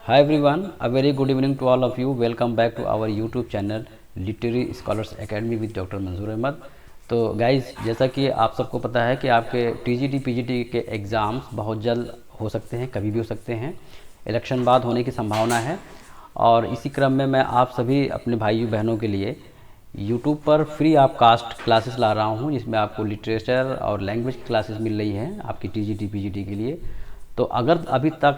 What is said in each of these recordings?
Hi everyone, a very good evening to all of you. Welcome back to our YouTube channel literary scholars academy with doctor मंजूर अहमद। तो guys, जैसा कि आप सबको पता है कि आपके टीजीटी पीजीटी के एग्ज़ाम्स बहुत जल्द हो सकते हैं, कभी भी हो सकते हैं। इलेक्शन बाद होने की संभावना है और इसी क्रम में मैं आप सभी अपने भाइयों बहनों के लिए यूट्यूब पर फ्री ऑफ कास्ट क्लासेस ला रहा हूँ, जिसमें आपको लिटरेचर और लैंग्वेज की क्लासेस मिल रही हैं आपकी टीजीटी पीजीटी के लिए। तो अगर अभी तक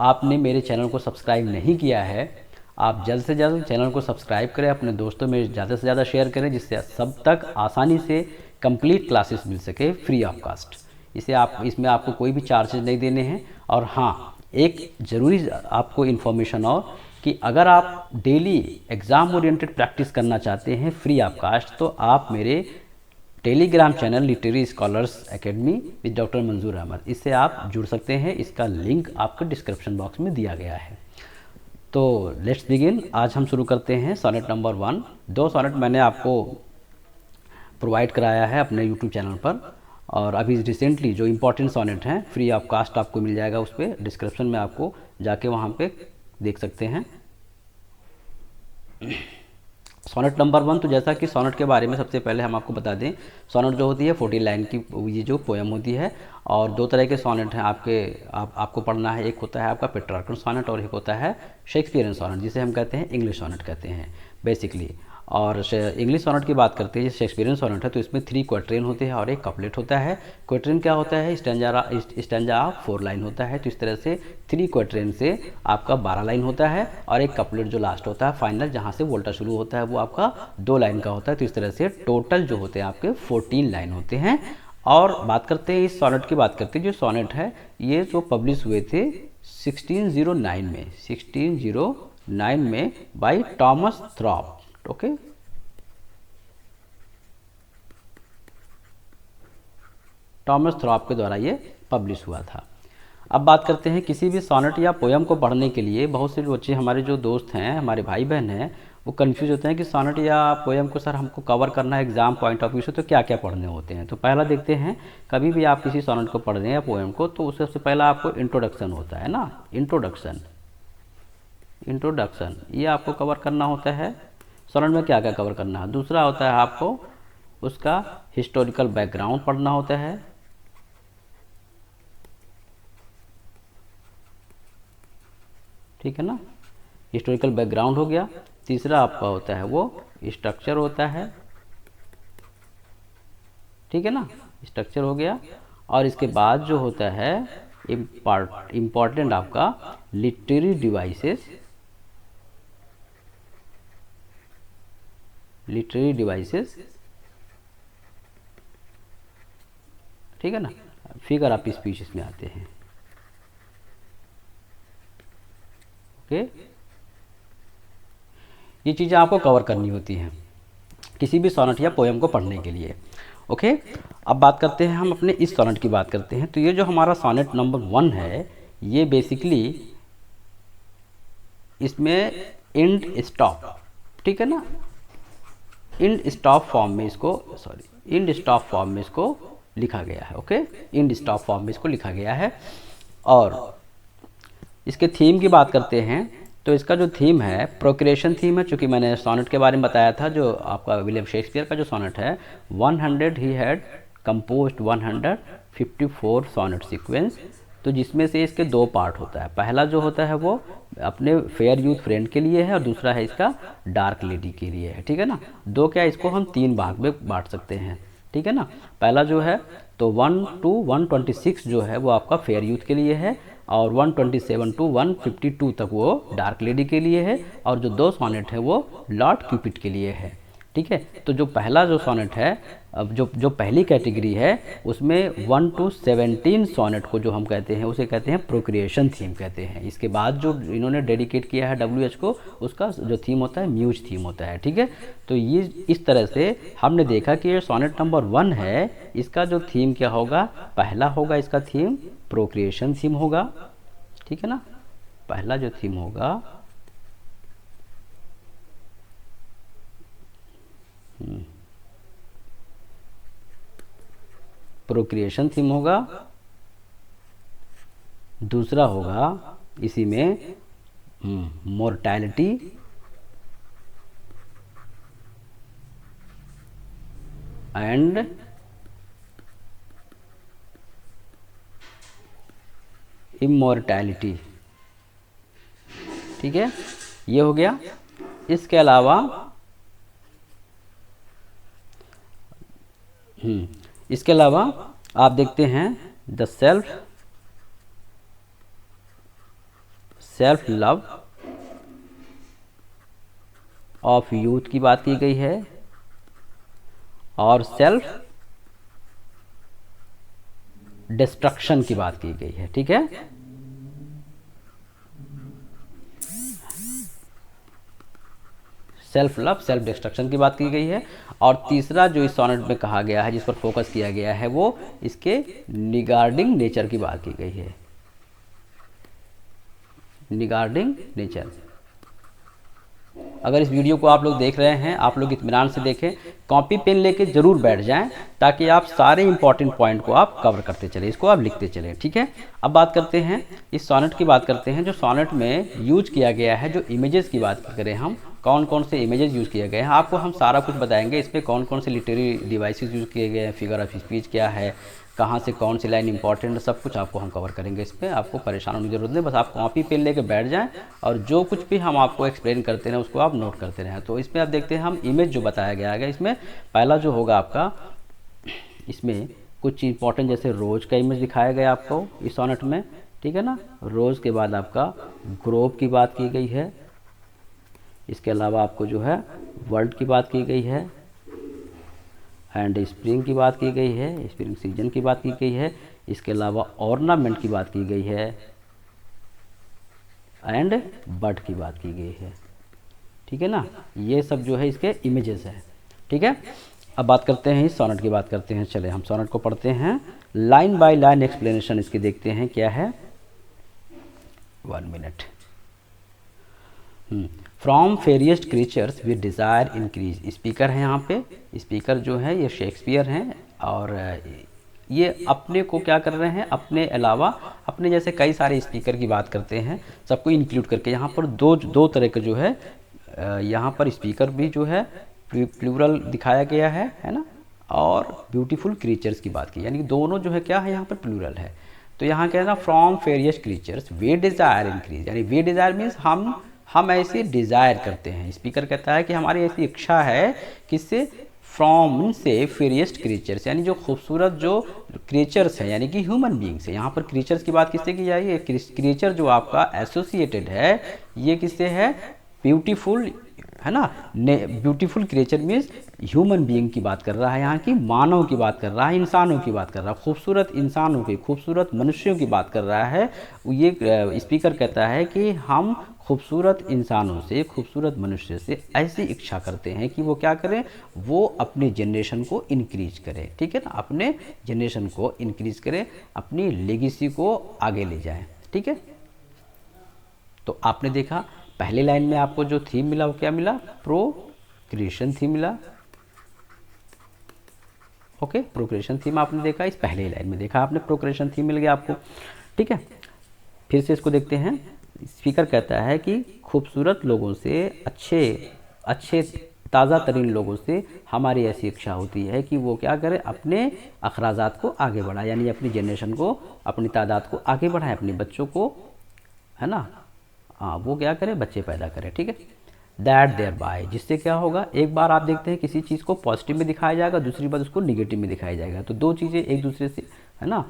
आपने मेरे चैनल को सब्सक्राइब नहीं किया है, आप जल्द से जल्द चैनल को सब्सक्राइब करें, अपने दोस्तों में ज़्यादा से ज़्यादा शेयर करें, जिससे सब तक आसानी से कंप्लीट क्लासेस मिल सके फ्री ऑफ कास्ट। इसमें आपको कोई भी चार्जेस नहीं देने हैं। और हाँ, एक ज़रूरी आपको इन्फॉर्मेशन और कि अगर आप डेली एग्ज़ाम ओरिएंटेड प्रैक्टिस करना चाहते हैं फ्री ऑफ कास्ट, तो आप मेरे Telegram channel literary scholars academy with doctor मंजूर अहमद, इससे आप जुड़ सकते हैं। इसका लिंक आपको डिस्क्रिप्शन बॉक्स में दिया गया है। तो लेट्स बिगिन। आज हम शुरू करते हैं सोनेट नंबर 1। 2 सोनेट मैंने आपको प्रोवाइड कराया है अपने यूट्यूब चैनल पर, और अभी रिसेंटली जो इम्पोर्टेंट सोनेट हैं फ्री ऑफ कास्ट आपको मिल जाएगा, उस पर डिस्क्रिप्शन में आपको जाके वहाँ पे देख सकते हैं। सोनेट नंबर 1, तो जैसा कि सोनेट के बारे में सबसे पहले हम आपको बता दें, सोनेट जो होती है 14 लाइन की ये जो पोएम होती है। और 2 तरह के सोनेट हैं आपको पढ़ना है। एक होता है आपका पेट्रार्कन सोनेट और एक होता है शेक्सपियरियन सोनेट, जिसे हम कहते हैं इंग्लिश सोनेट कहते हैं बेसिकली। और इंग्लिश सोनेट की बात करते हैं, जैसे शेक्सपियरियन सोनेट है तो इसमें 3 क्वाट्रेन होते हैं और एक कपलेट होता है। क्वाट्रेन क्या होता है? स्टैंजा ऑफ 4 लाइन होता है। तो इस तरह से 3 क्वाट्रेन से आपका 12 लाइन होता है और एक कपलेट जो लास्ट होता है फाइनल, जहाँ से वोल्टा शुरू होता है, वो आपका 2 लाइन का होता है। तो इस तरह से टोटल जो होते हैं आपके 14 लाइन होते हैं। और बात करते हैं इस सोनेट की, बात करते हैं जो सोनेट है ये जो पब्लिश हुए थे 1609 में by Thomas Thorpe. Okay, Thomas Thorpe के द्वारा ये पब्लिश हुआ था। अब बात करते हैं किसी भी सोनेट या पोयम को पढ़ने के लिए बहुत से बच्चे, हमारे जो दोस्त हैं, हमारे भाई बहन हैं, वो कंफ्यूज होते हैं कि सोनेट या पोयम को सर हमको कवर करना है एग्जाम पॉइंट ऑफ व्यू से, तो क्या क्या पढ़ने होते हैं। तो पहला देखते हैं, कभी भी आप किसी सोनेट को पढ़ रहे हैं या पोयम को, तो उससे सबसे पहला आपको इंट्रोडक्शन होता है ना। इंट्रोडक्शन ये आपको कवर करना होता है। सोनेट में क्या क्या कवर करना है। दूसरा होता है आपको उसका हिस्टोरिकल बैकग्राउंड पढ़ना होता है। ठीक है ना, हिस्टोरिकल बैकग्राउंड हो गया। तीसरा आपका होता है वो स्ट्रक्चर होता है। ठीक है ना, स्ट्रक्चर हो गया। और इसके बाद जो होता है इम्पॉर्टेंट आपका लिटरेरी डिवाइसेस। ठीक है ना, फिगर ऑफ स्पीच इसमें आते हैं। ओके, ये चीज़ें आपको कवर करनी होती हैं किसी भी सोनेट या पोएम को पढ़ने के लिए। ओके, अब बात करते हैं हम अपने इस सोनेट की बात करते हैं। तो ये जो हमारा सोनेट नंबर 1 है, ये बेसिकली इसमें इंड स्टॉप, ठीक है ना, इंड स्टॉप फॉर्म में इसको लिखा गया है। ओके, इंड स्टॉप फॉर्म में इसको लिखा गया है। और इसके थीम की बात करते हैं, तो इसका जो थीम है प्रोक्रिएशन थीम है। चूँकि मैंने सोनेट के बारे में बताया था, जो आपका विलियम शेक्सपियर का जो सोनेट है 100, he had composed 154 sonnet sequence. तो जिसमें से इसके 2 पार्ट होता है। पहला जो होता है वो अपने फेयर यूथ फ्रेंड के लिए है और दूसरा है इसका डार्क लेडी के लिए है। ठीक है ना, इसको हम 3 भाग में बांट सकते हैं। ठीक है ना, पहला जो है तो 1 to 126 जो है वो आपका फेयर यूथ के लिए है, और 127 to 152 तक वो डार्क लेडी के लिए है, और जो 2 सोनेट है वो लॉर्ड क्यूपिड के लिए है। ठीक है, तो जो पहला जो सोनेट है, अब जो पहली कैटेगरी है उसमें 1 to 17 सोनेट को जो हम कहते हैं उसे कहते हैं प्रोक्रिएशन थीम कहते हैं। इसके बाद जो इन्होंने डेडिकेट किया है WH को, उसका जो थीम होता है म्यूज थीम होता है। ठीक है, तो ये इस तरह से हमने देखा कि ये सोनेट नंबर 1 है, इसका जो थीम क्या होगा, पहला होगा इसका थीम प्रोक्रिएशन थीम होगा। ठीक है ना, पहला जो थीम होगा प्रोक्रिएशन थीम होगा। दूसरा होगा इसी में मोर्टैलिटी एंड इमोर्टैलिटी। ठीक है, ये हो गया। इसके अलावा इसके अलावा आप देखते हैं the self love of youth की बात की गई है और सेल्फ डिस्ट्रक्शन की बात की गई है। ठीक है, सेल्फ लव, सेल्फ डिस्ट्रक्शन की बात की गई है। और तीसरा जो इस सोनेट में कहा गया है, जिस पर फोकस किया गया है, वो इसके निगार्डिंग नेचर की बात की गई है। निगार्डिंग नेचर। अगर इस वीडियो को आप लोग देख रहे हैं, आप लोग इत्मीनान से देखें, कॉपी पेन लेके जरूर बैठ जाएं ताकि आप सारे इंपॉर्टेंट पॉइंट को आप कवर करते चलें, इसको आप लिखते चलें। ठीक है, अब बात करते हैं इस सोनेट की बात करते हैं। जो सोनेट में यूज किया गया है, जो इमेजेस की बात करें हम, कौन कौन से इमेजेस यूज़ किए गए हैं, आपको हम सारा कुछ बताएंगे। इस पर कौन कौन से लिटरेरी डिवाइसेस यूज़ किए गए हैं, फिगर ऑफ स्पीच क्या है, कहाँ से कौन सी लाइन इंपॉर्टेंट है, सब कुछ आपको हम कवर करेंगे। इस पर आपको परेशान होने की जरूरत नहीं, बस आप कॉपी पेन लेके बैठ जाएं और जो कुछ भी हम आपको एक्सप्लेन करते हैं उसको आप नोट करते रहें। तो इसमें आप देखते हैं हम इमेज जो बताया गया है, इसमें पहला जो होगा आपका, इसमें कुछ इंपॉर्टेंट जैसे रोज का इमेज दिखाया गया आपको इस सोनेट में। ठीक है ना, रोज के बाद आपका ग्रोव की बात की गई है। इसके अलावा आपको जो है वर्ल्ड की बात की गई है एंड स्प्रिंग की बात की गई है, स्प्रिंग सीजन की बात की गई है। इसके अलावा ऑर्नामेंट की बात की गई है एंड बर्ड की बात की गई है। ठीक है ना, ये सब जो है इसके इमेजेस है। ठीक है, अब बात करते हैं इस सोनेट की बात करते हैं। चले हम सोनेट को पढ़ते हैं, लाइन बाय लाइन एक्सप्लेनेशन इसके देखते हैं क्या है। 1 minute. From fairest creatures with desire increase. Speaker है यहाँ पे, स्पीकर जो है ये शेक्सपियर हैं और ये अपने को क्या कर रहे हैं, अपने अलावा अपने जैसे कई सारे स्पीकर की बात करते हैं, सबको इंक्लूड करके। यहाँ पर दो तरह के जो है यहाँ पर स्पीकर भी जो है प्लूरल दिखाया गया है ना, और ब्यूटीफुल क्रीचर्स की बात की, यानी दोनों जो है क्या है यहाँ पर प्लूरल है। तो यहाँ कह रहा from fairest creatures we desire increase, यानी वे डिज़ायर मीन्स हम ऐसे डिज़ायर करते हैं। स्पीकर कहता है कि हमारी ऐसी इच्छा है, किससे, फ्रॉम से फेरियस्ट क्रीचर्स, यानी जो खूबसूरत जो क्रीचर्स हैं, यानी कि ह्यूमन बींग्स है। यहाँ पर क्रीचर्स की बात किससे की जाएगी, क्रीचर जो आपका एसोसिएटेड है ये किससे है, ब्यूटीफुल है ना। Beautiful creature means human being की बात कर रहा है, यहाँ की मानव की बात कर रहा है, इंसानों की बात कर रहा है, खूबसूरत इंसानों की, खूबसूरत मनुष्यों की बात कर रहा है। ये स्पीकर कहता है कि हम खूबसूरत इंसानों से, खूबसूरत मनुष्य से ऐसी इच्छा करते हैं कि वो क्या करें, वो अपने जनरेशन को इंक्रीज करें। ठीक है ना, अपने जनरेशन को इंक्रीज करें, अपनी लेगेसी को आगे ले जाएं। ठीक है, तो आपने देखा पहले लाइन में आपको जो थीम मिला वो क्या मिला, प्रोक्रिएशन थीम मिला। ओके, प्रोक्रिएशन थीम आपने देखा, इस पहले लाइन में देखा आपने, प्रोक्रिएशन थीम मिल गया आपको। ठीक है, फिर से इसको देखते हैं। स्पीकर कहता है कि खूबसूरत लोगों से, अच्छे ताज़ा तरीन लोगों से हमारी ऐसी इच्छा होती है कि वो क्या करें, अपने अखराजात को आगे बढ़ाए, यानी अपनी जनरेशन को, अपनी तादाद को आगे बढ़ाए, अपने बच्चों को, है ना, हाँ वो क्या करे, बच्चे पैदा करें। ठीक है, दैट देयर बाय, जिससे क्या होगा, एक बार आप देखते हैं किसी चीज़ को पॉजिटिव में दिखाया जाएगा, दूसरी बार उसको निगेटिव में दिखाया जाएगा, तो दो चीज़ें एक दूसरे से है ना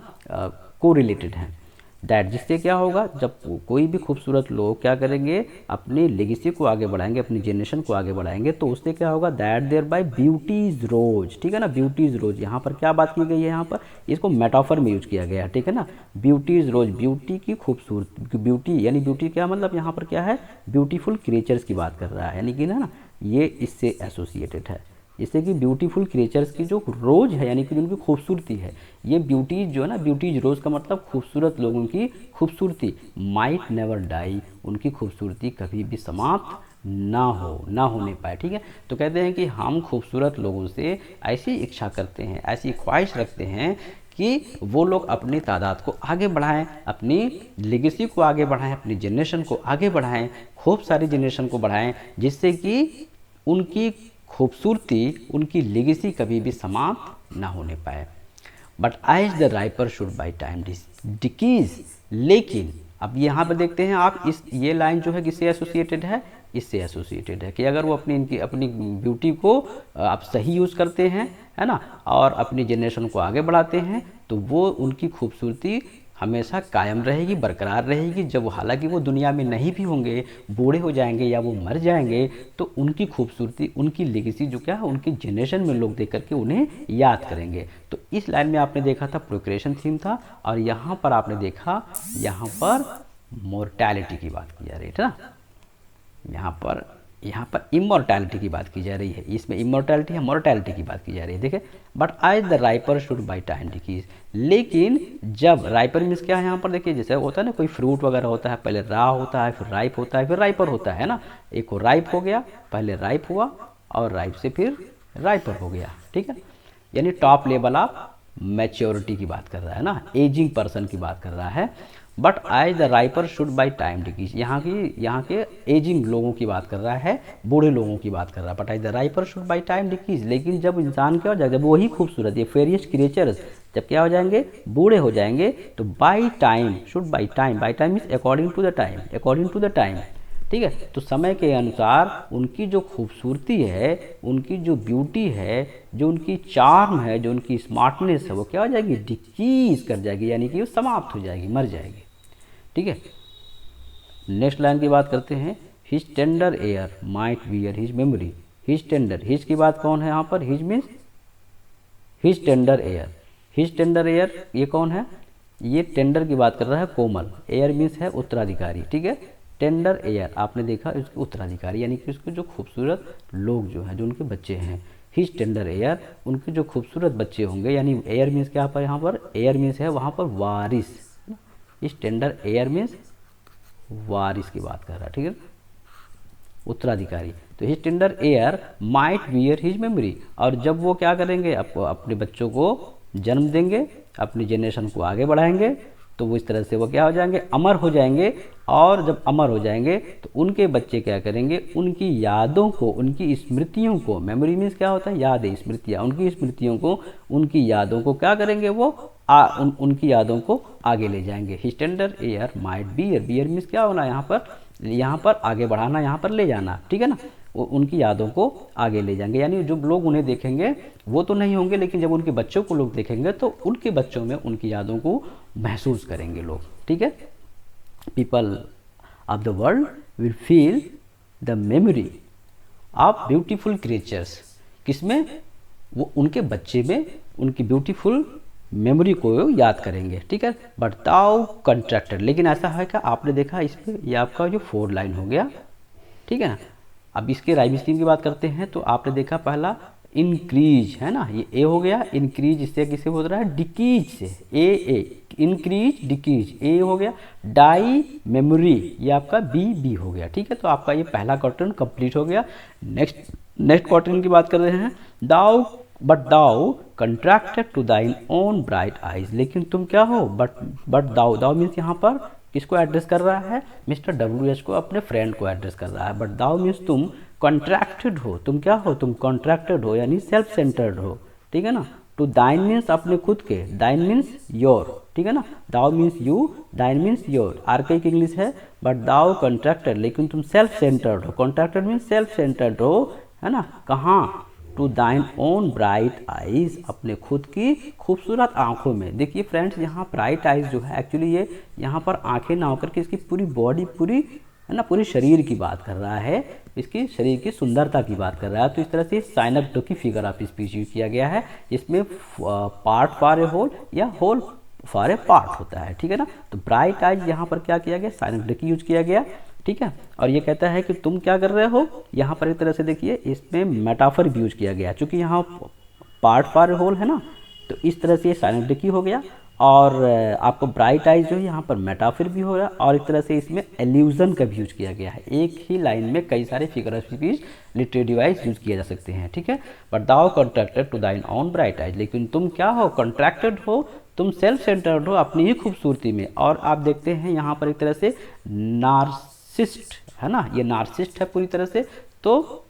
को रिलेटेड हैं। दैट, जिससे क्या होगा, जब कोई भी खूबसूरत लोग क्या करेंगे, अपनी लेगेसी को आगे बढ़ाएंगे, अपनी जनरेशन को आगे बढ़ाएंगे, तो उससे क्या होगा, दैट देयर बाय ब्यूटीज रोज। ठीक है ना, ब्यूटीज रोज, यहाँ पर क्या बात की गई है, यहाँ पर इसको मेटाफर में यूज किया गया है। ठीक है ना, ब्यूटीज रोज, ब्यूटी की खूबसूरत, ब्यूटी यानी ब्यूटी क्या मतलब, यहाँ पर क्या है, ब्यूटीफुल क्रिएचर्स की बात कर रहा है, यानी कि ना ये इससे एसोसिएटेड है, जैसे कि ब्यूटीफुल क्रिएचर्स की जो रोज है, यानी कि उनकी खूबसूरती है, ये ब्यूटीज जो है ना, ब्यूटीज रोज का मतलब खूबसूरत लोगों की खूबसूरती, माइट नेवर डाई, उनकी खूबसूरती कभी भी समाप्त ना होने पाए। ठीक है, तो कहते हैं कि हम खूबसूरत लोगों से ऐसी इच्छा करते हैं, ऐसी ख्वाहिश रखते हैं कि वो लोग अपनी तादाद को आगे बढ़ाएं, अपनी लेगेसी को आगे बढ़ाएं, अपनी जनरेशन को आगे बढ़ाएं, खूब सारी जनरेशन को बढ़ाएं, जिससे कि उनकी खूबसूरती, उनकी लेगेसी कभी भी समाप्त ना होने पाए। But as the riper should by time decease, लेकिन अब यहाँ पर देखते हैं आप, इस ये लाइन जो है किससे एसोसिएटेड है, इससे एसोसिएटेड है कि अगर वो अपनी ब्यूटी को आप सही यूज़ करते हैं, है ना, और अपनी जनरेशन को आगे बढ़ाते हैं, तो वो उनकी खूबसूरती हमेशा कायम रहेगी, बरकरार रहेगी। जब हालांकि वो दुनिया में नहीं भी होंगे, बूढ़े हो जाएंगे या वो मर जाएंगे, तो उनकी खूबसूरती, उनकी लेगेसी जो क्या है, उनकी जनरेशन में लोग देख करके उन्हें याद करेंगे। तो इस लाइन में आपने देखा था प्रोक्रिएशन थीम था, और यहाँ पर आपने देखा, यहाँ पर मोर्टैलिटी की बात की जा रही है ना, यहाँ पर इमोर्टैलिटी की बात की जा रही है। इसमें इमोर्टैलिटी है, मोर्टैलिटी की बात की जा रही है। देखिए, but as the riper should by time decease, लेकिन जब राइपर मीन्स क्या है यहाँ पर, देखिए जैसे होता है ना, कोई फ्रूट वगैरह होता है, पहले रा होता है, फिर राइप होता है, फिर राइपर होता है ना। एक को राइप हो गया, पहले राइप हुआ, और राइप से फिर राइपर हो गया, ठीक है। यानी टॉप लेवल ऑफ मैच्योरिटी की बात कर रहा है ना, एजिंग पर्सन की बात कर रहा है। But as the riper should by time decease, यहाँ के एजिंग लोगों की बात कर रहा है, बूढ़े लोगों की बात कर रहा है। But as the riper should by time decease, लेकिन जब इंसान क्या हो जाएगा, जब वही खूबसूरत, ये फेरियस क्रिएचर्स जब क्या हो जाएंगे, बूढ़े हो जाएंगे, तो by time should by time means according to the time, according to the time, ठीक है। तो समय के अनुसार उनकी जो खूबसूरती है, उनकी जो ब्यूटी है, जो उनकी चार्म है, जो उनकी स्मार्टनेस है, वो क्या हो जाएगी, डिक्रीज कर जाएगी, यानी कि वो समाप्त हो जाएगी, मर जाएगी, ठीक है। नेक्स्ट लाइन की बात करते हैं, his tender heir might wear his memory. His tender, his की बात कौन है यहाँ पर, his means his tender air, his tender air ये कौन है, ये टेंडर की बात कर रहा है, कोमल, एयर मीन्स है उत्तराधिकारी, ठीक है। टेंडर एयर आपने देखा, इसके उत्तराधिकारी यानी कि उसके जो खूबसूरत लोग जो हैं, जो उनके बच्चे हैं, हिज टेंडर एयर, उनके जो खूबसूरत बच्चे होंगे, यानी एयर मीन्स क्या पर, यहाँ पर एयर मीन्स है वहाँ पर वारिस, इस टेंडर एयर मीन्स वारिस की बात कर रहा है, ठीक है, उत्तराधिकारी। तो his tender heir might wear his memory, और जब वो क्या करेंगे, आपको अपने बच्चों को जन्म देंगे, अपनी जनरेशन को आगे बढ़ाएंगे, तो वो इस तरह से वो क्या हो जाएंगे, अमर हो जाएंगे। और जब अमर हो जाएंगे तो उनके बच्चे क्या करेंगे, उनकी यादों को, उनकी स्मृतियों को, मेमोरी मीन्स क्या होता है, याद है, स्मृतियाँ, उनकी स्मृतियों को, उनकी यादों को क्या करेंगे, वो उनकी यादों को आगे ले जाएंगे। His tender heir might bear, bear means क्या होना, यहाँ पर आगे बढ़ाना, यहाँ पर ले जाना, ठीक है ना, वो उनकी यादों को आगे ले जाएंगे। यानी जो लोग उन्हें देखेंगे वो तो नहीं होंगे, लेकिन जब उनके बच्चों को लोग देखेंगे तो उनके बच्चों में उनकी यादों को महसूस करेंगे लोग, ठीक है। People of the world will feel the memory of beautiful creatures, किसमें, वो उनके बच्चे में उनकी ब्यूटीफुल मेमोरी को याद करेंगे, ठीक है। बट दाउ कंट्रैक्टेड, लेकिन ऐसा है क्या, आपने देखा इस पर, ये आपका जो 4 लाइन हो गया, ठीक है ना। अब इसके राइम स्कीम की बात करते हैं, तो आपने देखा पहला इंक्रीज है ना, ये ए हो गया, इंक्रीज इससे किससे हो रहा है, डिकीज से, ए इंक्रीज डिकीज, ए हो गया, डाई मेमोरी ये आपका बी हो गया, ठीक है। तो आपका ये पहला क्वार्टर कंप्लीट हो गया। नेक्स्ट क्वार्टर की बात कर रहे हैं, दाउ बट दाउ कंट्रैक्टेड टू दाइन ओन ब्राइट आइज, लेकिन तुम क्या हो, बट दाउ मीन्स यहाँ पर किसको एड्रेस कर रहा है, मिस्टर WH को, अपने फ्रेंड को एड्रेस कर रहा है। बट दाउ मीन्स तुम कॉन्ट्रैक्टेड हो, तुम क्या हो, तुम कॉन्ट्रैक्टेड हो, यानी सेल्फ सेंटर्ड हो, ठीक है ना। टू दाइन मीन्स अपने खुद के, दाइन मीन्स योर, ठीक है ना, दाउ मीन्स यू, दाइन मीन्स योर, आर्काइक इंग्लिश है। बट दाउ कॉन्ट्रैक्टेड, लेकिन तुम सेल्फ सेंटर्ड हो, कॉन्ट्रैक्टेड मीन्स सेल्फ सेंटर्ड हो, है ना, कहाँ, टू दाइन ओन ब्राइट आइज, अपने खुद की खूबसूरत आंखों में। देखिए फ्रेंड्स, यहाँ ब्राइट आइज जो है एक्चुअली ये यहाँ पर आंखें ना होकर के इसकी पूरी बॉडी, पूरी है ना, पूरी शरीर की बात कर रहा है, इसकी शरीर की सुंदरता की बात कर रहा है। तो इस तरह से साइनेक्डो की फिगर ऑफ स्पीच यूज किया गया है, इसमें पार्ट फॉर ए होल या होल फॉर ए पार्ट होता है, ठीक है ना। तो ब्राइट आइज यहाँ पर क्या किया गया, साइनेक्डो की यूज किया गया, ठीक है। और ये कहता है कि तुम क्या कर रहे हो, यहाँ पर एक तरह से देखिए इसमें मेटाफर भी यूज किया गया, चूँकि यहाँ पार्ट फॉर ए होल है ना, तो इस तरह से ये साइनेक्डो की हो गया। और आपको ब्राइट आइज जो है यहाँ पर मेटाफर भी हो रहा है, और एक तरह से इसमें एल्यूजन का भी यूज किया गया है। एक ही लाइन में कई सारे figure of speech literary device use किए जा सकते हैं, ठीक है। बट दाउ कॉन्ट्रैक्टेड टू दाइन ऑन ब्राइट आइज, लेकिन तुम क्या हो, कॉन्ट्रैक्टेड हो तुम सेल्फ सेंटर्ड हो अपनी ही खूबसूरती में। और आप देखते हैं यहाँ पर एक तरह से नार्सिस्ट है ना, ये नार्सिस्ट है पूरी तरह से, तो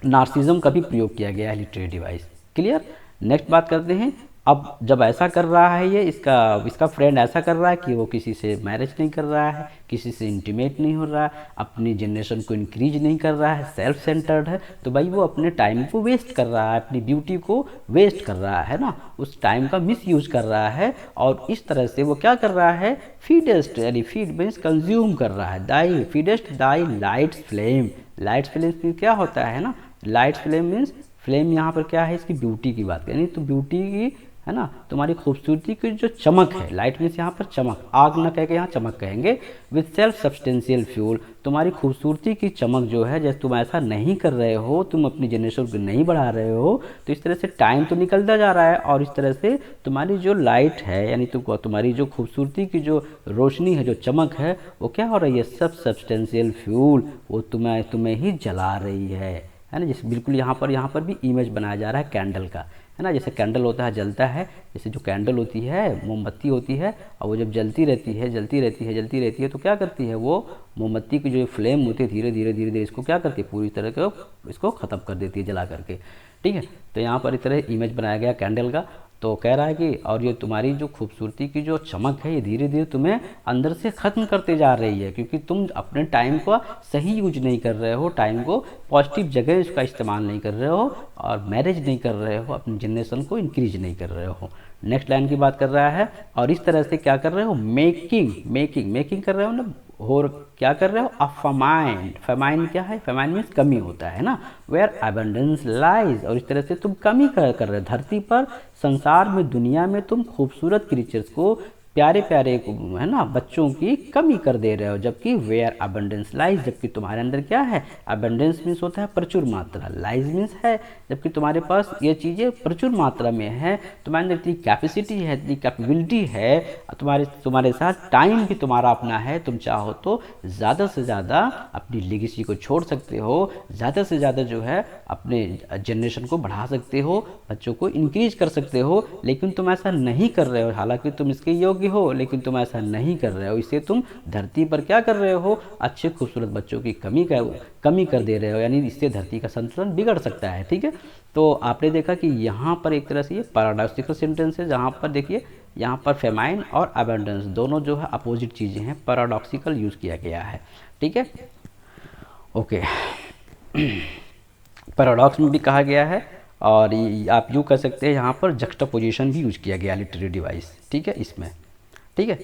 नार्सिज्म का भी प्रयोग किया गया है लिटरेरी डिवाइस। क्लियर। नेक्स्ट बात करते हैं। अब जब ऐसा कर रहा है ये, इसका फ्रेंड ऐसा कर रहा है कि वो किसी से मैरिज नहीं कर रहा है, किसी से इंटीमेट नहीं हो रहा है, अपनी जनरेशन को इंक्रीज नहीं कर रहा है, सेल्फ सेंटर्ड है, तो भाई वो अपने टाइम को वेस्ट कर रहा है, अपनी ब्यूटी को वेस्ट कर रहा है ना, उस टाइम का मिस यूज कर रहा है। और इस तरह से वो क्या कर रहा है, फीडेस्ट यानी फीड मीन्स कंज्यूम कर रहा है, दाई फीडेस्ट दाई लाइट्स फ्लेम। लाइट्स फ्लेम क्या होता है ना, लाइट्स फ्लेम मीन्स फ्लेम यहाँ पर क्या है, इसकी ब्यूटी की बात करें तो ब्यूटी की है ना, तुम्हारी खूबसूरती की जो चमक है, लाइट मीन्स यहाँ पर चमक, आग न कह के यहाँ चमक कहेंगे, विद सेल्फ सब्सटेंशियल फ्यूल। तुम्हारी खूबसूरती की चमक जो है, जैसे तुम ऐसा नहीं कर रहे हो, तुम अपनी जनरेशन को नहीं बढ़ा रहे हो, तो इस तरह से टाइम तो निकलता जा रहा है और इस तरह से तुम्हारी जो लाइट है यानी तुम्हारी जो खूबसूरती की जो रोशनी है, जो चमक है, वो क्या हो रही है, सब सब्सटेंशियल फ्यूल वो तुम्हें ही जला रही है ना। जैसे बिल्कुल यहाँ पर भी इमेज बनाया जा रहा है कैंडल का, है ना। जैसे कैंडल होता है जलता है, जैसे जो कैंडल होती है मोमबत्ती होती है, और वो जब जलती रहती है तो क्या करती है, वो मोमबत्ती की जो फ्लेम होती है धीरे धीरे इसको क्या करती है, पूरी तरह के इसको ख़त्म कर देती है जला करके। ठीक है, तो यहाँ पर इस तरह इमेज बनाया गया कैंडल का। तो कह रहा है कि और ये तुम्हारी जो खूबसूरती की जो चमक है, ये धीरे धीरे तुम्हें अंदर से ख़त्म करते जा रही है, क्योंकि तुम अपने टाइम का सही यूज नहीं कर रहे हो, टाइम को पॉजिटिव जगह इसका इस्तेमाल नहीं कर रहे हो, और मैरिज नहीं कर रहे हो, अपनी जनरेशन को इंक्रीज नहीं कर रहे हो। नेक्स्ट लाइन की बात कर रहा है, और इस तरह से क्या कर रहे हो, मेकिंग कर रहे हो ना, और क्या कर रहे हो, अ फमाइन। फमाइन क्या है, फमाइन मीन्स कमी होता है ना, वेयर अबंडेंस लाइज। और इस तरह से तुम कमी कर रहे हो धरती पर, संसार में, दुनिया में तुम खूबसूरत क्रीचर्स को, प्यारे प्यारे है ना बच्चों की कमी कर दे रहे हो, जबकि वेयर अबंडेंस लाइज, जबकि तुम्हारे अंदर क्या है, अबंडेंस मीन्स होता है प्रचुर मात्रा, लाइज मीन्स है, जबकि तुम्हारे पास ये चीज़ें प्रचुर मात्रा में है, तुम्हारे अंदर इतनी कैपेसिटी है, इतनी कैपेबिलिटी है, तुम्हारे साथ टाइम भी तुम्हारा अपना है, तुम चाहो तो ज़्यादा से ज़्यादा अपनी लेगेसी को छोड़ सकते हो, ज़्यादा से ज़्यादा जो है अपने जनरेशन को बढ़ा सकते हो, बच्चों को इंक्रीज कर सकते हो, लेकिन तुम ऐसा नहीं कर रहे हो। हालांकि तुम इसके योग्य हो, लेकिन तुम ऐसा नहीं कर रहे हो, इससे तुम धरती पर क्या कर रहे हो, अच्छे खूबसूरत बच्चों की कमी कर दे रहे हो, यानी इससे धरती का संतुलन बिगड़ सकता है। ठीक है, तो आपने देखा कि यहाँ पर एक तरह से ये पैराडॉक्सिकल सेंटेंस है, जहाँ पर देखिए यहाँ पर फेमाइन और अबंडेंस दोनों जो है अपोजिट चीज़ें हैं, पैराडॉक्सिकल यूज़ किया गया है। ठीक है, ओके। पैराडॉक्स में भी कहा गया है, और आप यूँ कर सकते हैं यहाँ पर जक्स्टापोजिशन भी यूज किया गया लिटरेरी डिवाइस। ठीक है, इसमें ठीक है,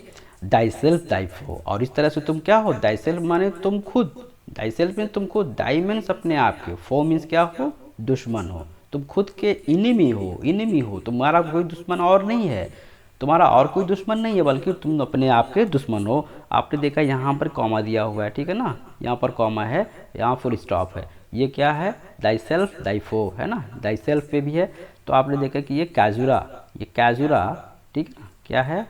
दाई सेल्फ दाई फो, और इस तरह से तुम क्या हो, दाई सेल्फ माने तुम खुद, दाई सेल्फ में तुम खुद, दाई मीन्स अपने आप के, फो मीन्स क्या हो, दुश्मन हो, तुम खुद के इनिमी हो, तुम्हारा कोई दुश्मन और नहीं है, तुम्हारा और कोई दुश्मन नहीं है, बल्कि तुम अपने आप के दुश्मन हो। आपने देखा यहाँ पर कॉमा दिया हुआ है, ठीक है ना, यहाँ पर कॉमा है, यहाँ फुल स्टॉप है, ये क्या है, दाई सेल्फ दाई फो है ना, दाई सेल्फ पे भी है। तो आपने देखा कि ये कैजुरा, ठीक है, क्या है,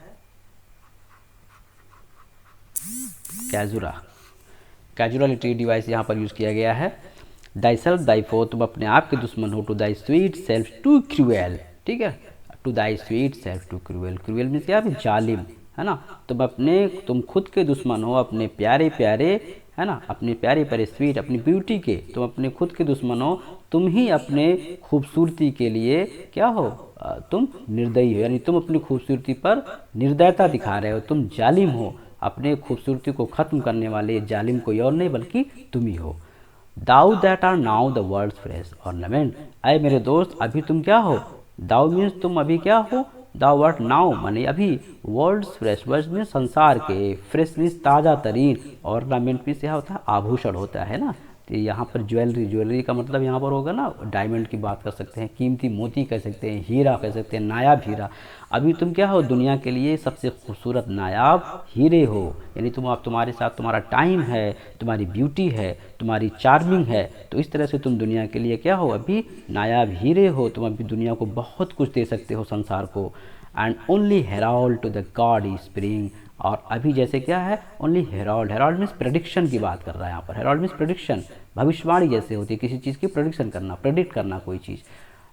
कैजुरा लिटरेरी डिवाइस यहाँ पर यूज़ किया गया है। दाई सेल्फ दाई फो, तुम अपने आप के दुश्मन हो, to thy sweet self too cruel, ठीक है, to thy sweet self too cruel, cruel means क्या है, जालिम, है ना, तुम खुद के दुश्मन हो, अपने प्यारे प्यारे, है ना, अपने प्यारे प्यारे स्वीट, अपनी ब्यूटी के तुम अपने खुद के दुश्मन हो, तुम ही अपने खूबसूरती के लिए क्या हो, तुम निर्दयी हो, यानी तुम अपनी खूबसूरती पर निर्दयता दिखा रहे हो, तुम जालिम हो, अपने खूबसूरती को ख़त्म करने वाले जालिम कोई और नहीं बल्कि तुम ही हो। Thou that art now the world's fresh ornament, अय मेरे दोस्त अभी तुम क्या हो, दाउ मीन्स तुम अभी क्या हो, दाउ वर्ट नाउ माने अभी, वर्ल्ड्स फ्रेश, वर्ल्ड मीन्स संसार के, फ्रेश मीन्स ताज़ा तरीन, ऑर्नामेंट मीन्स यहाँ होता है आभूषण होता है ना, तो यहाँ पर ज्वेलरी का मतलब यहाँ पर होगा ना, डायमंड की बात कर सकते हैं, कीमती मोती कह सकते हैं, हीरा कह सकते हैं, नायाब हीरा। अभी तुम क्या हो, दुनिया के लिए सबसे खूबसूरत नायाब हीरे हो, यानी तुम्हारे साथ तुम्हारा टाइम है, तुम्हारी ब्यूटी है, तुम्हारी चार्मिंग है, तो इस तरह से तुम दुनिया के लिए क्या हो, अभी नायाब हीरे हो, तुम अभी दुनिया को बहुत कुछ दे सकते हो, संसार को। And only herald to the god is spring, और अभी जैसे क्या है, ओनली हेराल्ड मीन्स प्रेडिक्शन की बात कर रहा है यहाँ पर, हेराल्ड मीन्स प्रेडिक्शन, भविष्यवाणी जैसे होती है, किसी चीज़ की प्रेडिक्शन करना, प्रेडिक्ट करना कोई चीज़,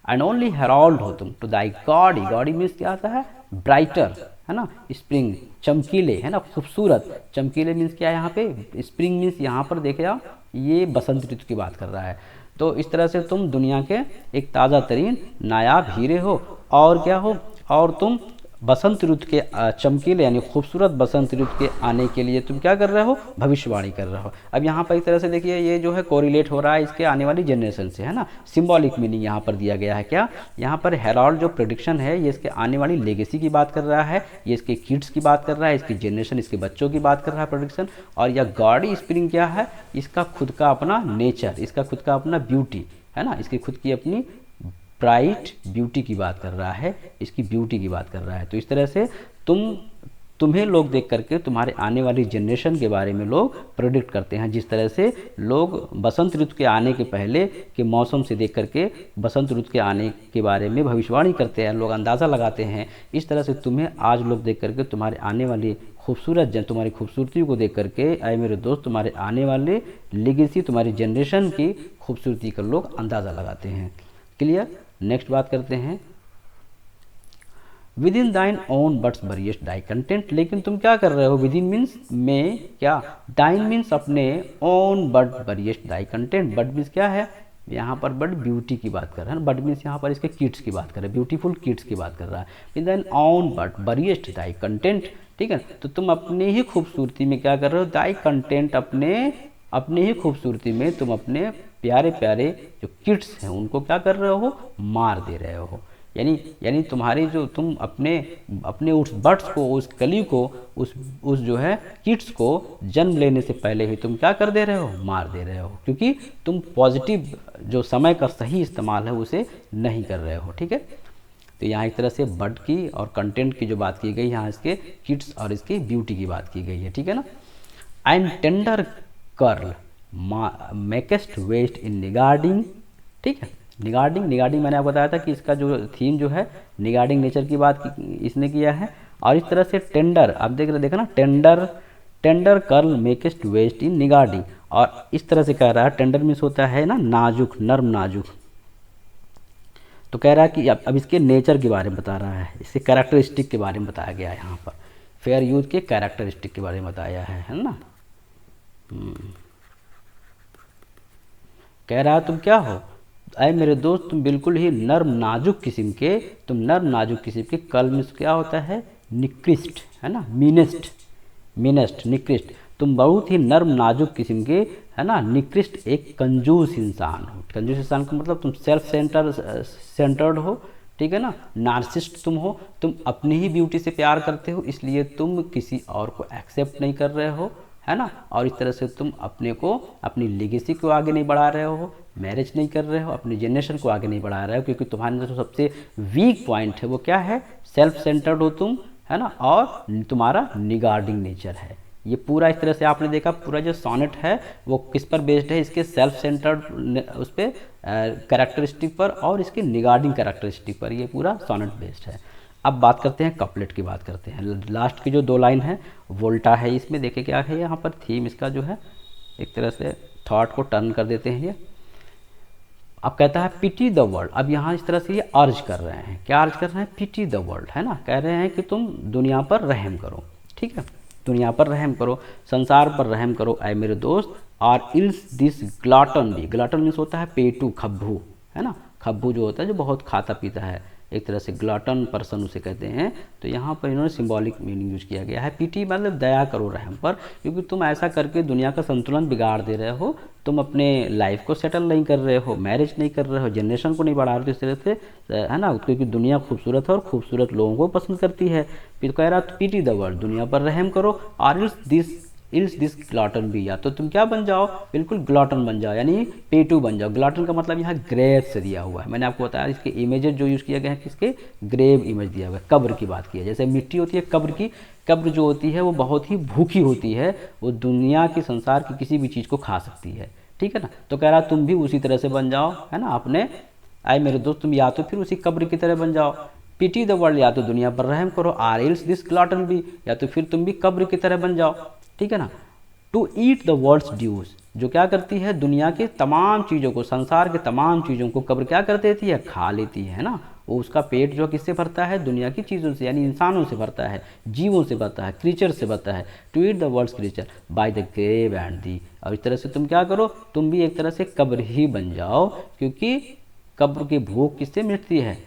एंड ओनली हेराल्ड हो तुम to thy gaudy, gaudy means क्या आता है, ब्राइटर, है ना, स्प्रिंग, चमकीले, है ना, खूबसूरत, चमकीले मीन्स क्या है यहाँ पे, स्प्रिंग मीन्स यहाँ पर देखे आप ये बसंत ऋतु की बात कर रहा है। तो इस तरह से तुम दुनिया के एक ताज़ा तरीन नायाब हीरे हो, और क्या हो, और तुम बसंत ऋतु के चमकीले यानी खूबसूरत बसंत ऋतु के आने के लिए तुम क्या कर रहे हो, भविष्यवाणी कर रहे हो। अब यहाँ पर एक तरह से देखिए ये जो है कोरिलेट हो रहा है इसके आने वाली जनरेशन से, है ना, सिंबॉलिक मीनिंग यहाँ पर दिया गया है। क्या यहाँ पर हेराल्ड जो प्रेडिक्शन है ये इसके आने वाली लेगेसी की बात कर रहा है, ये इसके किड्स की बात कर रहा है, इसकी जनरेशन, इसके बच्चों की बात कर रहा है प्रेडिक्शन। और यह गॉडी स्प्रिंग क्या है, इसका खुद का अपना नेचर, इसका खुद का अपना ब्यूटी, है ना, इसकी खुद की अपनी ब्राइट ब्यूटी की बात कर रहा है, इसकी ब्यूटी की बात कर रहा है। तो इस तरह से तुम्हें लोग देख करके तुम्हारे आने वाली जनरेशन के बारे में लोग प्रेडिक्ट करते हैं, जिस तरह से लोग बसंत ऋतु के आने के पहले के मौसम से देख करके बसंत ऋतु के आने के बारे में भविष्यवाणी करते हैं, लोग अंदाज़ा लगाते हैं। इस तरह से तुम्हें आज लोग देख करके तुम्हारे आने वाली खूबसूरत तुम्हारी खूबसूरती को देख करके, आए मेरे दोस्त, तुम्हारे आने वाले लेगेसी, तुम्हारी जनरेशन की खूबसूरती का लोग अंदाज़ा लगाते हैं। क्लियर। नेक्स्ट बात करते हैं, विद इन दाइन ओन बट्स बरिएस्ट दाई कंटेंट। लेकिन तुम क्या कर रहे हो, विद इन मीन्स में, क्या, दाइन मीन्स अपने, own bud buriest thy content. Bud means क्या है, यहाँ पर बट ब्यूटी की बात कर रहा है ना, बट मीन्स यहाँ पर इसके किड्स की बात कर रहा है, ब्यूटीफुल किड्स की बात कर रहा है। Within own bud buriest thy content, ठीक है। तो तुम अपनी ही खूबसूरती में क्या कर रहे हो, दाई कंटेंट, अपने ही खूबसूरती में तुम अपने प्यारे प्यारे जो किड्स हैं उनको क्या कर रहे हो, मार दे रहे हो। यानी तुम्हारी जो तुम अपने उस बर्ड्स को, उस कली को, उस जो है किड्स को जन्म लेने से पहले ही तुम क्या कर दे रहे हो, मार दे रहे हो, क्योंकि तुम पॉजिटिव जो समय का सही इस्तेमाल है उसे नहीं कर रहे हो। ठीक है। तो यहाँ एक तरह से बर्ड की और कंटेंट की जो बात की गई, यहाँ इसके किड्स और इसकी ब्यूटी की बात की गई है। ठीक है ना। एंड टेंडर कर्ल मेकेस्ट वेस्ट इन निगार्डिंग, ठीक है। निगार्डिंग मैंने आपको बताया था कि इसका जो थीम जो है निगार्डिंग नेचर की बात इसने किया है। और इस तरह से टेंडर, आप देखा ना, टेंडर कर्ल मेकेस्ट वेस्ट इन निगार्डिंग, और इस तरह से कह रहा है, टेंडर मीन्स होता है ना नाजुक, नर्म नाजुक। तो कह रहा है कि अब इसके नेचर के बारे में बता रहा है, इसके कैरेक्टरिस्टिक के बारे में बताया गया है। यहाँ पर फेयर यूथ के कैरेक्टरिस्टिक के बारे में बताया है ना। कह रहा है तुम क्या हो, अरे मेरे दोस्त, तुम बिल्कुल ही नर्म नाजुक किस्म के, कल में क्या होता है, निकृष्ट, है ना, मीनेस्ट निकृष्ट। तुम बहुत ही नर्म नाजुक किस्म के, है ना, निकृष्ट, एक कंजूस इंसान हो। कंजूस इंसान का मतलब तुम सेल्फ सेंटर्ड हो, ठीक है ना, नार्सिस्ट तुम हो, तुम अपनी ही ब्यूटी से प्यार करते हो, इसलिए तुम किसी और को एक्सेप्ट नहीं कर रहे हो, है ना। और इस तरह से तुम अपने को, अपनी लेगेसी को आगे नहीं बढ़ा रहे हो, मैरिज नहीं कर रहे हो, अपनी जनरेशन को आगे नहीं बढ़ा रहे हो, क्योंकि तुम्हारे अंदर जो सबसे वीक पॉइंट है वो क्या है, सेल्फ सेंटर्ड हो तुम, है ना, और तुम्हारा निगार्डिंग नेचर है। ये पूरा इस तरह से आपने देखा, पूरा जो सोनेट है वो किस पर बेस्ड है, इसके सेल्फ सेंटर्ड उस पर कैरेक्टरिस्टिक पर और इसके निगार्डिंग कैरेक्टरिस्टिक पर, ये पूरा सोनेट बेस्ड है। अब बात करते हैं कपलेट की, बात करते हैं। लास्ट की जो 2 लाइन है वोल्टा है, इसमें देखिए क्या है, यहाँ पर थीम इसका जो है एक तरह से थॉट को टर्न कर देते हैं ये। अब कहता है पिटी द वर्ल्ड। अब यहाँ इस तरह से ये अर्ज कर रहे हैं, क्या अर्ज कर रहे हैं, पिटी द वर्ल्ड, है ना, कह रहे हैं कि तुम दुनिया पर रहम करो, ठीक है, दुनिया पर रहम करो, संसार पर रहम करो ऐ मेरे दोस्त। और इल्स दिस ग्लॉटन भी, ग्लॉटन मीन्स होता है पेटू, खब्बू, है ना, खब्बू जो होता है जो बहुत खाता पीता है, एक तरह से ग्लॉटन पर्सन उसे कहते हैं। तो यहाँ पर इन्होंने सिंबॉलिक मीनिंग यूज किया गया है। पीटी मतलब दया करो रहम पर, क्योंकि तुम ऐसा करके दुनिया का संतुलन बिगाड़ दे रहे हो, तुम अपने लाइफ को सेटल नहीं कर रहे हो, मैरिज नहीं कर रहे हो, जनरेशन को नहीं बढ़ा रहे हो, इस तरह से, है ना, क्योंकि दुनिया खूबसूरत है और खूबसूरत लोगों को पसंद करती है। फिर कह रहा पीटी द वर्ल्ड, दुनिया पर रहम करो। और इल्स दिस ग्लॉटन भी, या तो तुम क्या बन जाओ, बिल्कुल ग्लॉटन बन जाओ, यानी पेटू बन जाओ। ग्लॉटन का मतलब यहाँ ग्रेव से दिया हुआ है, मैंने आपको बताया इसके इमेजेस जो यूज़ किया गया है, किसके, ग्रेव इमेज दिया हुआ है, कब्र की बात की है। जैसे मिट्टी होती है कब्र की, कब्र जो होती है वो बहुत ही भूखी होती है, वो दुनिया की, संसार की किसी भी चीज़ को खा सकती है, ठीक है ना। तो कह रहा तुम भी उसी तरह से बन जाओ, है ना, अपने आए मेरे दोस्त, तुम या तो फिर उसी कब्र की तरह बन जाओ, पिटी द वर्ल्ड, या तो दुनिया पर रहम करो, आर एल्स दिस ग्लॉटन भी, या तो फिर तुम भी कब्र की तरह बन जाओ, ठीक है ना। To eat the world's dues, जो क्या करती है, दुनिया के तमाम चीज़ों को, संसार के तमाम चीज़ों को कब्र क्या कर देती है, खा लेती है ना। वो उसका पेट जो किससे भरता है, दुनिया की चीज़ों से, यानी इंसानों से भरता है, जीवों से भरता है, क्रीचर से भरता है। To eat the world's creature by the grave and thee, और इस तरह से तुम क्या करो, तुम भी एक तरह से कब्र ही बन जाओ, क्योंकि कब्र की भूख किससे मिटती है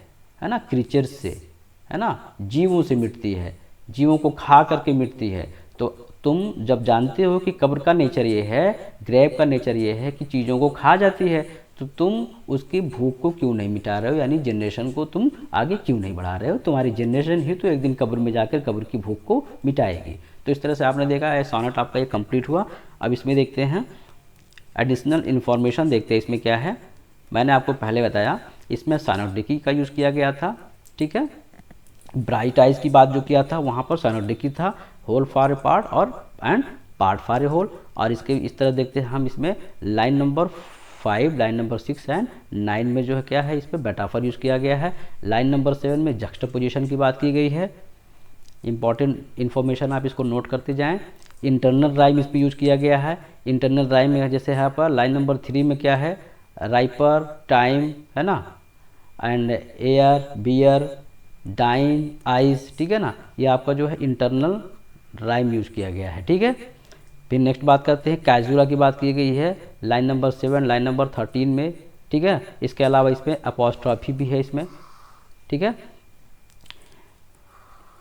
ना, क्रीचर से, है ना, जीवों से मिटती है, जीवों को खा करके मिटती है। तो तुम जब जानते हो कि कब्र का नेचर ये है, ग्रेव का नेचर ये है कि चीज़ों को खा जाती है, तो तुम उसकी भूख को क्यों नहीं मिटा रहे हो, यानी जनरेशन को तुम आगे क्यों नहीं बढ़ा रहे हो। तुम्हारी जनरेशन ही तो एक दिन कब्र में जाकर कब्र की भूख को मिटाएगी। तो इस तरह से आपने देखा है सोनेट आपका ये कंप्लीट हुआ। अब इसमें देखते हैं एडिशनल इन्फॉर्मेशन, देखते हैं इसमें क्या है। मैंने आपको पहले बताया इसमें साइनोडिकी का यूज़ किया गया था, ठीक है। ब्राइट आइज़ की बात जो किया था वहाँ पर साइनोडिकी था, होल फॉर ए पार्ट और and part for a whole. और इसके इस तरह देखते हैं हम इसमें line number 5, line number 6 and 9 में जो है क्या है, इस पर मेटाफर यूज़ किया गया है। लाइन नंबर 7 में जक्स्टापोजिशन की बात की गई है। इंपॉर्टेंट इन्फॉर्मेशन आप इसको नोट करते जाएं। इंटरनल राइम इस पर यूज़ किया गया है। इंटरनल राइम में जैसे यहाँ पर लाइन नंबर 3 में क्या है, राइपर, टाइम, है ना, and air, bear, dine, eyes, ठीक है ना, ये आपका जो है इंटरनल राइम यूज़ किया गया है, ठीक है। फिर नेक्स्ट बात करते हैं, कैजुरा की बात की गई है लाइन नंबर 7, लाइन नंबर 13 में, ठीक है। इसके अलावा इसमें अपॉस्ट्रॉफी भी है इसमें, ठीक है।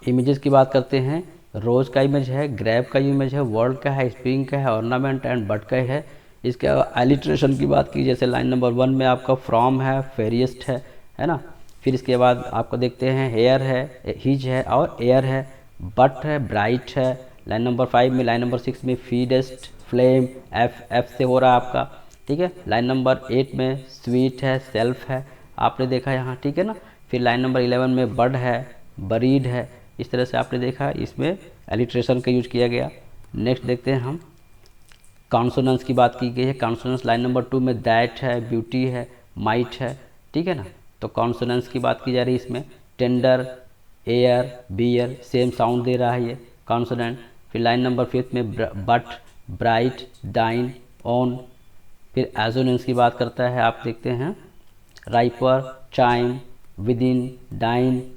इमेजेस की बात करते हैं, रोज़ का इमेज है, ग्रेव का इमेज है, वर्ल्ड का है, स्प्रिंग का है, ऑर्नामेंट एंड बर्ड का है। इसके अलावा एलिट्रेशन की बात की, जैसे लाइन नंबर 1 में आपका फ्रॉम है, फेरियस्ट है ना। फिर इसके बाद आपको देखते हैं हेयर है, हिज है और एयर है, बट है, ब्राइट है। लाइन नंबर 5 में, लाइन नंबर 6 में फीडेस्ट, फ्लेम, एफ से हो रहा है आपका, ठीक है। लाइन नंबर 8 में स्वीट है, सेल्फ है, आपने देखा यहाँ, ठीक है ना। फिर लाइन नंबर 11 में बर्ड है, बरीड है। इस तरह से आपने देखा इसमें एलिट्रेशन का यूज किया गया। नेक्स्ट देखते हैं हम, कॉन्सोनेंस की बात की गई है। कॉन्सोनेंस लाइन नंबर 2 में दैट है, ब्यूटी है, माइट है, ठीक है ना। तो कॉन्सोनेंस की बात की जा रही है इसमें, tender, air, bear, same sound दे रहा है ये कॉन्सोनेंट। फिर लाइन नंबर 5 में बट, ब्राइट, डाइन, ऑन। फिर एजोनेंस की बात करता है, आप देखते हैं राइपर, चाइम, विदिन, डाइन।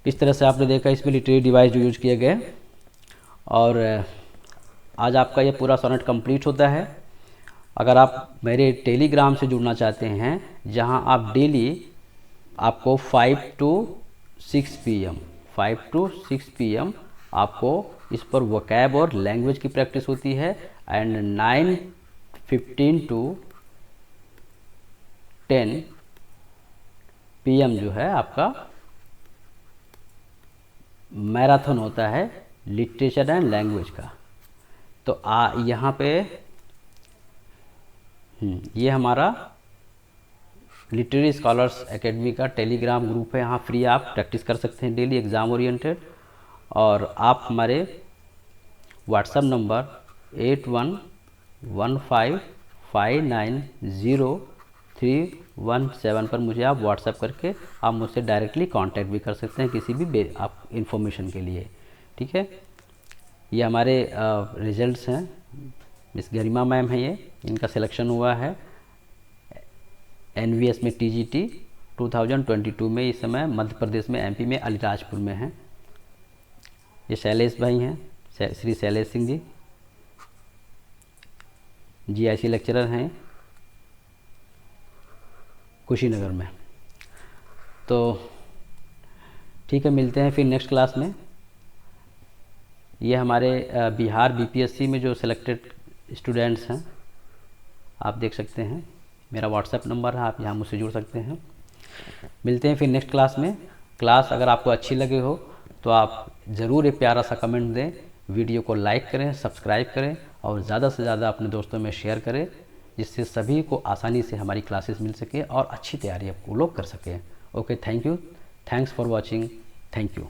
इस तरह से आपने देखा इसमें लिटरेरी डिवाइस जो यूज किए गए। और आज आपका ये पूरा सोनेट कंप्लीट होता है। अगर आप मेरे टेलीग्राम से जुड़ना चाहते हैं, जहां आप डेली आपको 5 to 6 PM आपको इस पर वोकैब और लैंग्वेज की प्रैक्टिस होती है, एंड 9:15 to 10 PM जो है आपका मैराथन होता है लिटरेचर एंड लैंग्वेज का। तो यहाँ पे ये हमारा लिटरेरी स्कॉलर्स एकेडमी का टेलीग्राम ग्रुप है। यहाँ फ्री आप प्रैक्टिस कर सकते हैं डेली एग्ज़ाम ओरिएंटेड। और आप हमारे व्हाट्सएप नंबर 8115590317 पर मुझे आप व्हाट्सएप करके आप मुझसे डायरेक्टली कांटेक्ट भी कर सकते हैं किसी भी आप इन्फॉर्मेशन के लिए, ठीक है। ये हमारे रिजल्ट्स हैं, मिस गरिमा मैम है ये, इनका सिलेक्शन हुआ है NVS में TGT 2022 में। इस समय मध्य प्रदेश में MP में अलीराजपुर में है। ये शैलेश भाई हैं, श्री शैलेश सिंह जी, GIC लेक्चरर हैं कुशीनगर में। तो ठीक है, मिलते हैं फिर नेक्स्ट क्लास में। ये हमारे बिहार BPSC में जो सिलेक्टेड स्टूडेंट्स हैं, आप देख सकते हैं, मेरा व्हाट्सएप नंबर है, आप यहाँ मुझसे जुड़ सकते हैं। मिलते हैं फिर नेक्स्ट क्लास में। क्लास अगर आपको अच्छी लगे हो तो आप ज़रूर एक प्यारा सा कमेंट दें, वीडियो को लाइक करें, सब्सक्राइब करें और ज़्यादा से ज़्यादा अपने दोस्तों में शेयर करें, जिससे सभी को आसानी से हमारी क्लासेस मिल सके और अच्छी तैयारी आप लोग कर सकें। Okay, thank you, thanks for watching, thank you.